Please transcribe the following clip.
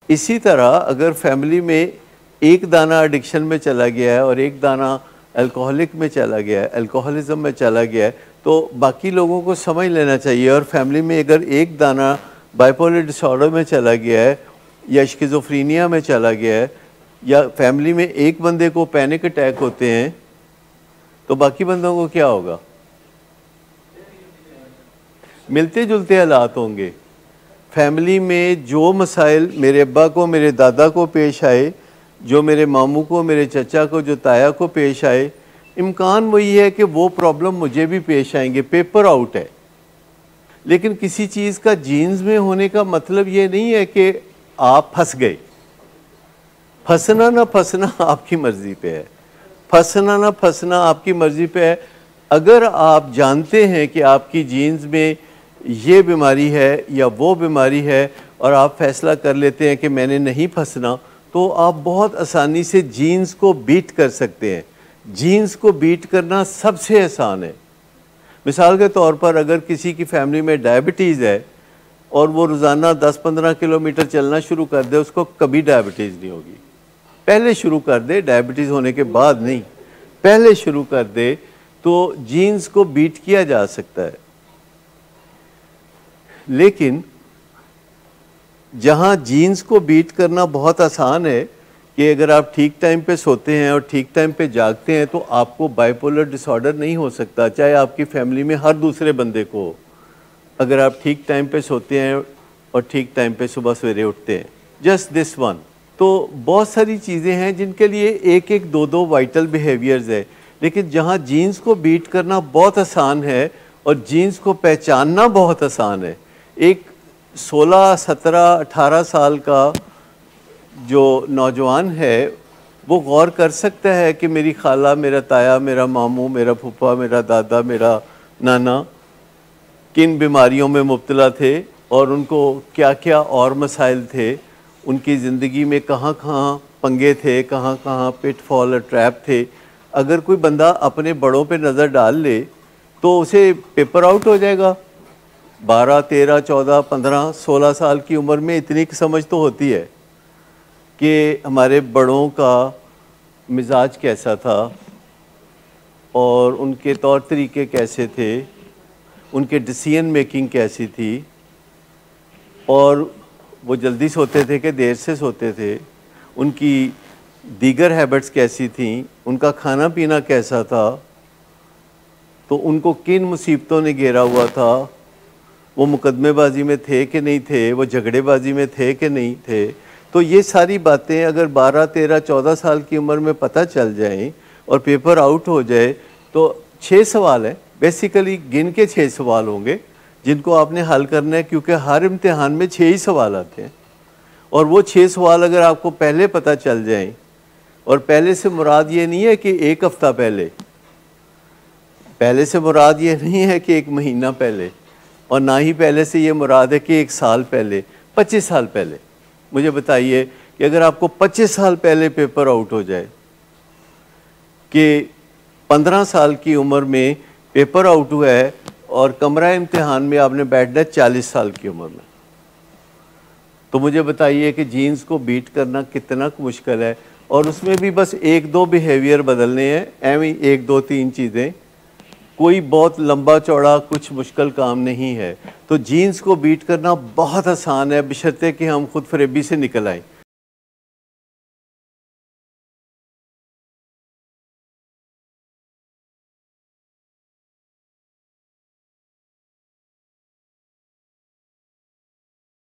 اسی طرح اگر فیملی میں ایک دانہ ایڈکشن میں چلا گیا ہے اور ایک دانہ الکوہلک میں چلا گیا ہے، الکوہلزم میں چلا گیا ہے، تو باقی لوگوں کو سمجھ لینا چاہیے. اور فیملی میں اگر ایک دانہ بائیپولر ڈس آرڈر میں چلا گیا ہے یا اسکیزوفرینیا میں چلا گیا ہے، یا فیملی میں ایک بندے کو پینک اٹیک ہوتے ہیں، تو باقی بندوں کو کیا ہوگا؟ ملتے جلتے حالات ہوں گے. فیملی میں جو مسائل میرے ابا کو، میرے دادا کو پیش آئے، جو میرے ماموں کو، میرے چچا کو، جو تایا کو پیش آئے، امکان وہی ہے کہ وہ پرابلم مجھے بھی پیش آئیں گے. پیپر آؤٹ ہے. لیکن کسی چیز کا جینز میں ہونے کا مطلب یہ نہیں ہے کہ آپ پھنس گئے. پھنسنا نہ پھنسنا آپ کی مرضی پہ ہے. پھنسنا نہ پھنسنا آپ کی مرضی پہ ہے. اگر آپ جانتے ہیں کہ آپ کی جینز میں یہ بیماری ہے یا وہ بیماری ہے اور آپ فیصلہ کر لیتے ہیں کہ میں نے نہیں پھنسنا، تو آپ بہت آسانی سے جینز کو بیٹ کر سکتے ہیں. جینز کو بیٹ کرنا سب سے آسان ہے. مثال کے طور پر اگر کسی کی فیملی میں ڈائبٹیز ہے اور وہ روزانہ 10-15 کلومیٹر چلنا شروع کر دے، اس کو کبھی ڈائبٹیز نہیں ہوگی. پہلے شروع کر دے، ڈائبٹیز ہونے کے بعد نہیں، پہلے شروع کر دے تو جینز کو بیٹ کیا جا سکتا ہے. لیکن جہاں جینز کو بیٹ کرنا بہت آسان ہے کہ اگر آپ ٹھیک ٹائم پہ سوتے ہیں اور ٹھیک ٹائم پہ جاگتے ہیں تو آپ کو بائیپولر ڈس آرڈر نہیں ہو سکتا، چاہے آپ کی فیملی میں ہر دوسرے بندے کو ہو، اگر آپ ٹھیک ٹائم پہ سوتے ہیں اور ٹھیک ٹائم پہ صبح سویرے اٹھتے ہیں. Just this one. تو بہت ساری چیزیں ہیں جن کے لیے ایک ایک دو وائٹل بیہیویئرز ہے. لیکن جہاں جینز کو بیٹ کرنا بہت آسان ہے اور جینز کو پہچاننا بہت آسان ہے. ایک 16, 17, 18 سال کا جو نوجوان ہے وہ غور کر سکتا ہے کہ میری خالہ، میرا تایا، میرا ماموں، میرا پھپھا، میرا دادا، میرا نانا کن بیماریوں میں مبتلا تھے اور ان کو کیا کیا اور مسائل تھے، ان کی زندگی میں کہاں کہاں پنگے تھے، کہاں کہاں پٹ فال اور ٹریپ تھے. اگر کوئی بندہ اپنے بڑوں پہ نظر ڈال لے تو اسے پیپر آؤٹ ہو جائے گا. 12, 13, 14, 15, 16 سال کی عمر میں اتنی سمجھ تو ہوتی ہے کہ ہمارے بڑوں کا مزاج کیسا تھا اور ان کے طور طریقے کیسے تھے، ان کے ڈیسیژن میکنگ کیسی تھی، اور وہ جلدی سوتے تھے کہ دیر سے سوتے تھے، ان کی دیگر ہیبٹس کیسی تھیں، ان کا کھانا پینا کیسا تھا، تو ان کو کن مصیبتوں نے گھیرا ہوا تھا، وہ مقدمے بازی میں تھے کہ نہیں تھے، وہ جھگڑے بازی میں تھے کہ نہیں تھے. تو یہ ساری باتیں اگر 12, 13, 14 سال کی عمر میں پتہ چل جائیں اور پیپر آؤٹ ہو جائے تو 6 سوال ہیں. بیسیکلی گن کے 6 سوال ہوں گے جن کو آپ نے حل کرنا ہے، کیونکہ ہر امتحان میں 6 ہی سوال آتے ہیں. اور وہ 6 سوال اگر آپ کو پہلے پتہ چل جائیں، اور پہلے سے مراد یہ نہیں ہے کہ ایک ہفتہ پہلے، پہلے سے مراد یہ نہیں ہے کہ ایک مہینہ پہلے، اور نہ ہی پہلے سے یہ مراد ہے کہ 1 سال پہلے، 25 سال پہلے. مجھے بتائیے کہ اگر آپ کو 25 سال پہلے پیپر آؤٹ ہو جائے کہ 15 سال کی عمر میں پیپر آؤٹ ہوا ہے اور کمرہ امتحان میں آپ نے بیٹھنا ہے 40 سال کی عمر میں، تو مجھے بتائیے کہ جینز کو بیٹ کرنا کتنا مشکل ہے. اور اس میں بھی بس 1-2 بیہیویئر بدلنے ہیں، ایویں 1-2-3 چیزیں، کوئی بہت لمبا چوڑا کچھ مشکل کام نہیں ہے. تو جینز کو بیٹ کرنا بہت آسان ہے، بشرطے کہ ہم خود فریبی سے نکل آئیں.